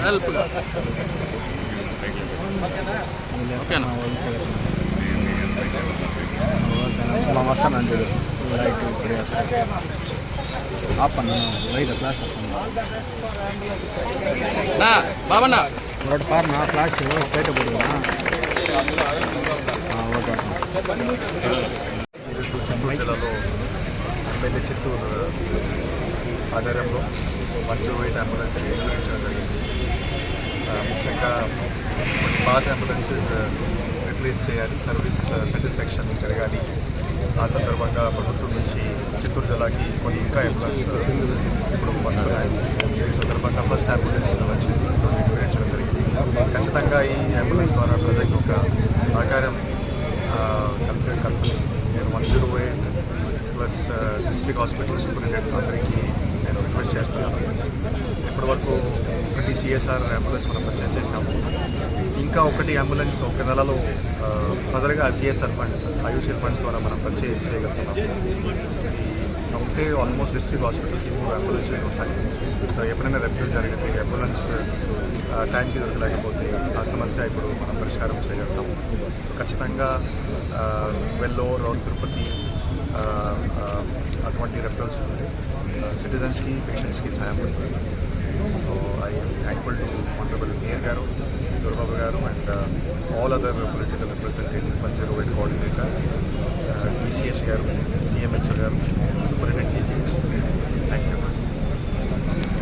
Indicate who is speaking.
Speaker 1: Help ఓకేనా వస్తాను చూడు లైట్ ఇప్పుడే వస్తాను ఆపన్న వైట్ ఫ్లాష్ బాబన్నా ఒకటి పారు నా ఫ్లాష్ బయట పడుతున్నా
Speaker 2: చిత్తూరు జిల్లాలో ఎమ్మెల్యే చిత్తూరు ఆధ్వర్యంలో 108 అంబులెన్స్ నిర్వహించడం జరిగింది. ముఖ్యంగా కొన్ని పాత అంబులెన్సెస్ రిప్లేస్ చేయాలి, సర్వీస్ సాటిస్ఫాక్షన్ పెరగాలి. ఆ సందర్భంగా ప్రభుత్వం నుంచి చిత్తూరు జిల్లాకి కొన్ని ఇంకా అంబులెన్స్ ఇప్పుడు వస్తున్నాయి. ఈ సందర్భంగా ఫస్ట్ అంబులెన్స్ వచ్చి నిర్వహించడం జరిగింది. ఖచ్చితంగా ఈ అంబులెన్స్ ద్వారా ప్రజలకు ఒక సహకారం కలుపుతుంది. నేను 108 ప్లస్ డిస్ట్రిక్ట్ హాస్పిటల్ సూపరింటెండెంట్ అందరికీ నేను రిక్వెస్ట్ చేస్తున్నాను. ఇప్పటివరకు ఒకటి సిఎస్ఆర్ అంబులెన్స్ మనం పర్చేజ్ చేసాము. ఇంకా ఒకటి అంబులెన్స్ ఒక నెలలో ఫర్దర్గా సిఎస్ఆర్ ఫండ్స్ ఐయూసీఎల్ ఫండ్స్ ద్వారా మనం పర్చేజ్ చేయగలుగుతున్నాము. ఉంటే ఆల్మోస్ట్ డిస్ట్రిక్ట్ హాస్పిటల్కి 3 అంబులెన్స్లు ఉంటాయి. సో ఎప్పుడైనా రెఫ్యూజ్ జరిగితే అంబులెన్స్ టైంకి దొరకలేకపోతే ఆ సమస్య ఇప్పుడు మనం పరిష్కారం చేయగలుగుతాము. సో ఖచ్చితంగా వెల్లోర్ రౌండ్ తిరుపతి అటువంటి రెఫరెన్స్ ఉంది. సిటిజన్స్కి పేషెంట్స్కి సాయం పడుతుంది. So I thankful to honourable mayor గారు, దుర్బాబు గారు and all other political representative 108 coordinator, DCH గారు, DMHO గారు,